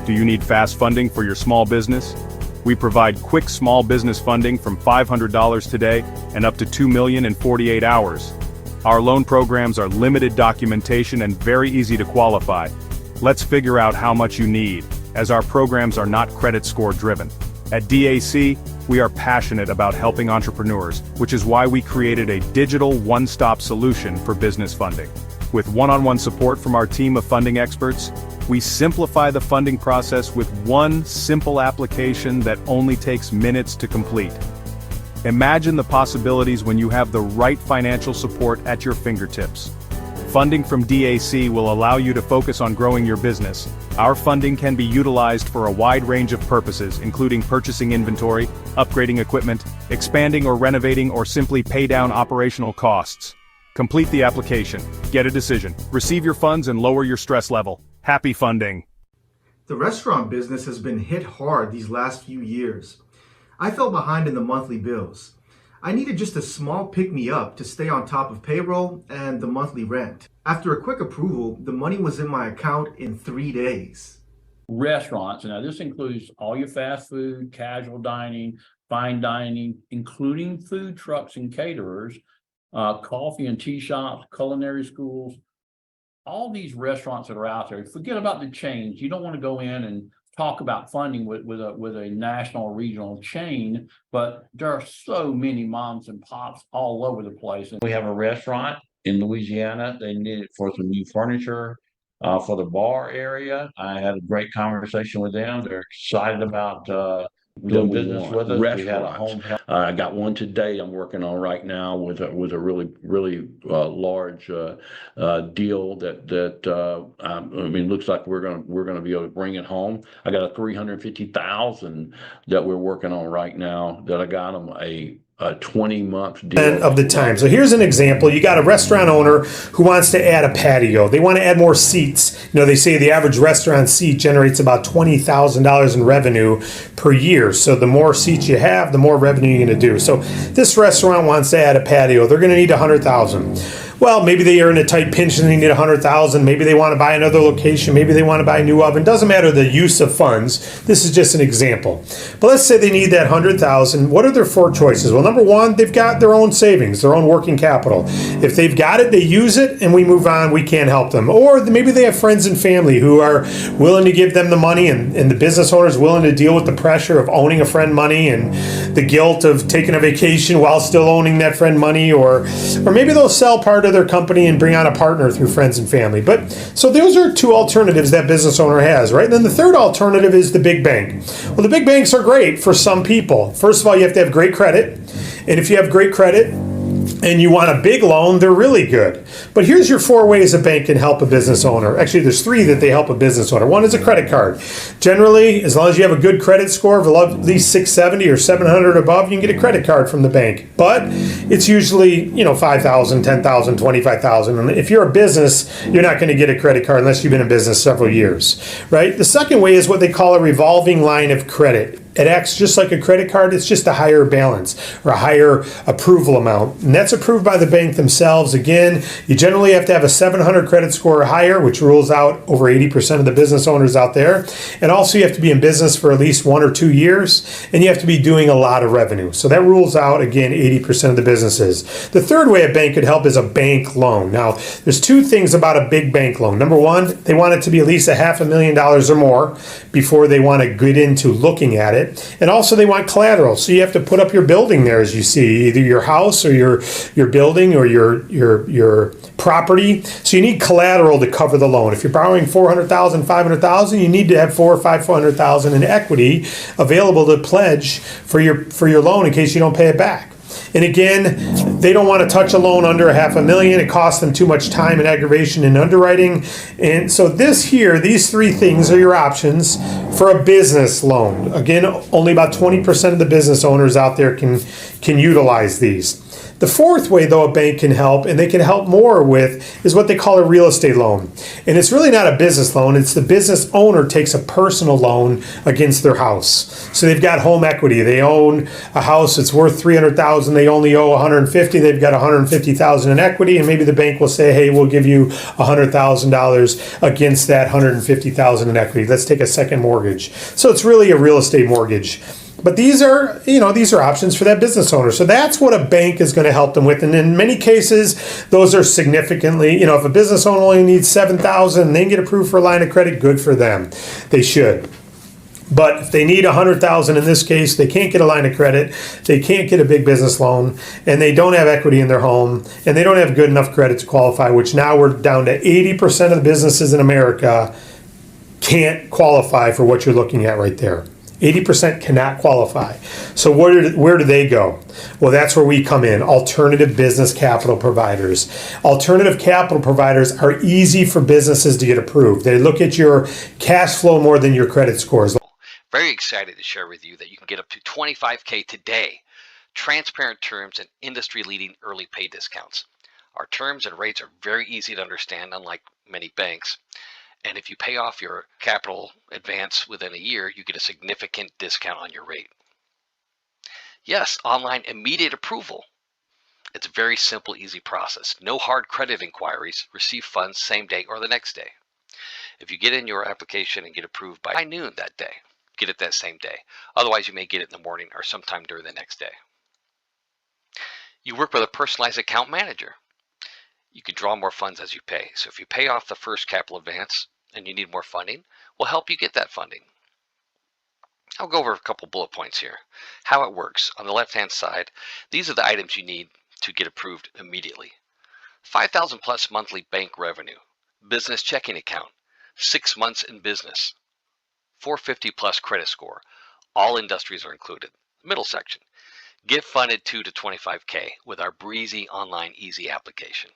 Do you need fast funding for your small business? We provide quick small business funding from $500 today and up to $2 million in 48 hours. Our loan programs are limited documentation and very easy to qualify. Let's figure out how much you need, as our programs are not credit score driven. At DAC, we are passionate about helping entrepreneurs, which is why we created a digital one-stop solution for business funding. With one-on-one support from our team of funding experts, we simplify the funding process with one simple application that only takes minutes to complete. Imagine the possibilities when you have the right financial support at your fingertips. Funding from DAC will allow you to focus on growing your business. Our funding can be utilized for a wide range of purposes, including purchasing inventory, upgrading equipment, expanding or renovating, or simply pay down operational costs. Complete the application, get a decision, receive your funds, and lower your stress level. Happy funding. The restaurant business has been hit hard these last few years. I fell behind in the monthly bills. I needed just a small pick-me-up to stay on top of payroll and the monthly rent. After a quick approval, the money was in my account in 3 days. Restaurants, now this includes all your fast food, casual dining, fine dining, including food trucks and caterers, coffee and tea shops, culinary schools, all these restaurants that are out there. Forget about the chains. You don't want to go in and talk about funding with a national or regional chain, but there are so many moms and pops all over the place. And we have a restaurant in Louisiana. They needed for some new furniture for the bar area. I had a great conversation with them. They're excited about doing business with us. We had a home health. I got one today I'm working on right now with a really large deal that I mean, looks like we're gonna be able to bring it home. I got a $350,000 that we're working on right now that I got them a 20-month deal of the time. So here's an example. You got a restaurant owner who wants to add a patio. They want to add more seats. You know, they say the average restaurant seat generates about $20,000 in revenue per year. So the more seats you have, the more revenue you're going to do. So this restaurant wants to add a patio. They're going to need $100,000. Well, maybe they are in a tight pinch and they need $100,000. Maybe they want to buy another location. Maybe they want to buy a new oven. Doesn't matter the use of funds. This is just an example. But let's say they need that $100,000. What are their four choices? Well, number one, they've got their own savings, their own working capital. If they've got it, they use it, and we move on. We can't help them. Or maybe they have friends and family who are willing to give them the money, and the business owner is willing to deal with the pressure of owning a friend money and the guilt of taking a vacation while still owning that friend money. Or maybe they'll sell part of their company and bring on a partner through friends and family. But so those are two alternatives that business owner has, right? And then the third alternative is the big bank. Well, the big banks are great for some people. First of all, you have to have great credit. And if you have great credit and you want a big loan, they're really good. But here's your four ways a bank can help a business owner. Actually, there's three that they help a business owner. One is a credit card. Generally, as long as you have a good credit score of at least 670 or 700 above, you can get a credit card from the bank. But it's usually, $5,000, $10,000, $25,000. And if you're a business, you're not going to get a credit card unless you've been in business several years, right? The second way is what they call a revolving line of credit. It acts just like a credit card. It's just a higher balance or a higher approval amount. And that's approved by the bank themselves. Again, you generally have to have a 700 credit score or higher, which rules out over 80% of the business owners out there. And also you have to be in business for at least 1 or 2 years. And you have to be doing a lot of revenue. So that rules out, again, 80% of the businesses. The third way a bank could help is a bank loan. Now, there's two things about a big bank loan. Number one, they want it to be at least $500,000 or more before they want to get into looking at it. And also they want collateral. So you have to put up your building there, as you see, either your house or your building or your property. So you need collateral to cover the loan. If you're borrowing $400,000, $500,000, you need to have $400,000 or $500,000 in equity available to pledge for your loan in case you don't pay it back. And again, they don't want to touch a loan under $500,000. It costs them too much time and aggravation in underwriting. And so these three things are your options for a business loan. Again, only about 20% of the business owners out there can utilize these. The fourth way, though, a bank can help, and they can help more with, is what they call a real estate loan. And it's really not a business loan. It's the business owner takes a personal loan against their house. So they've got home equity. They own a house that's worth $300,000. They only owe $150,000. They've got $150,000 in equity, and maybe the bank will say, "Hey, we'll give you $100,000 against that $150,000 in equity. Let's take a second mortgage." So it's really a real estate mortgage. But these are options for that business owner. So that's what a bank is going to help them with. And in many cases, those are significantly, if a business owner only needs $7,000 and they can get approved for a line of credit, good for them. They should. But if they need $100,000 in this case, they can't get a line of credit, they can't get a big business loan, and they don't have equity in their home, and they don't have good enough credit to qualify, which now we're down to 80% of the businesses in America can't qualify for what you're looking at right there. 80% cannot qualify. So where do they go? Well, that's where we come in, alternative business capital providers. Alternative capital providers are easy for businesses to get approved. They look at your cash flow more than your credit scores. Very excited to share with you that you can get up to $25K today. Transparent terms and industry-leading early pay discounts. Our terms and rates are very easy to understand, unlike many banks. And if you pay off your capital advance within a year, you get a significant discount on your rate. Yes, online immediate approval. It's a very simple, easy process. No hard credit inquiries. Receive funds same day or the next day. If you get in your application and get approved by noon that day, get it that same day. Otherwise, you may get it in the morning or sometime during the next day. You work with a personalized account manager. You can draw more funds as you pay. So if you pay off the first capital advance and you need more funding, we'll help you get that funding. I'll go over a couple bullet points here. How it works. On the left-hand side, these are the items you need to get approved immediately. 5,000 plus monthly bank revenue, business checking account, 6 months in business, 450 plus credit score. All industries are included. Middle section. Get funded 2 to 25K with our Breezy online easy application.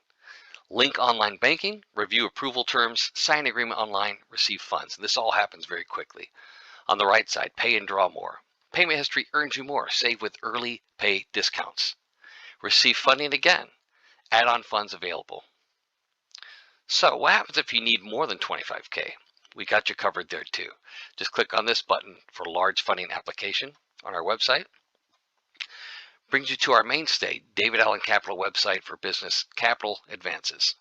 Link online banking, review approval terms, sign agreement online, receive funds. This all happens very quickly. On the right side, pay and draw more. Payment history earns you more. Save with early pay discounts. Receive funding again. Add-on funds available. So what happens if you need more than 25K? We got you covered there too. Just click on this button for large funding application on our website. Brings you to our mainstay, David Allen Capital website for business capital advances.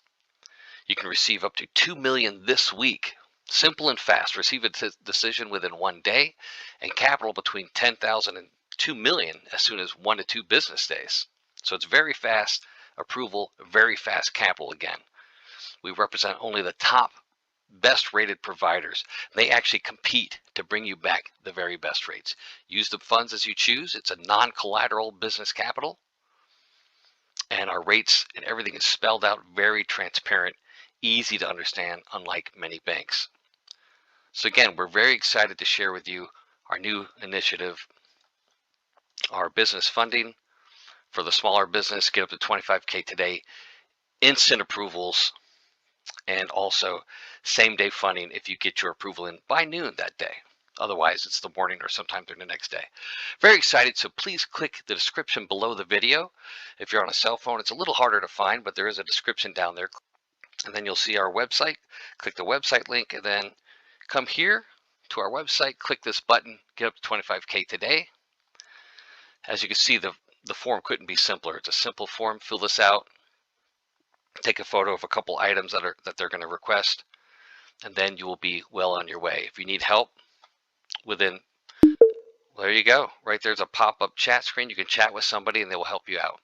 You can receive up to $2 million this week. Simple and fast. Receive a decision within 1 day and capital between $10,000 and $2 million as soon as 1 to 2 business days. So it's very fast approval, very fast capital again. We represent only the top best rated providers. They actually compete to bring you back the very best rates. Use the funds as you choose. It's a non-collateral business capital. And our rates and everything is spelled out, very transparent, easy to understand, unlike many banks. So again, we're very excited to share with you our new initiative, our business funding for the smaller business. Get up to 25K today, instant approvals, and also same-day funding if you get your approval in by noon that day. Otherwise, it's the morning or sometime during the next day. Very excited, so please click the description below the video. If you're on a cell phone, it's a little harder to find, but there is a description down there. And then you'll see our website. Click the website link, and then come here to our website, click this button, get up to 25K today. As you can see, the form couldn't be simpler. It's a simple form. Fill this out. Take a photo of a couple items that they're going to request, and then you will be well on your way. If you need help there you go. Right there's a pop-up chat screen. You can chat with somebody and they will help you out.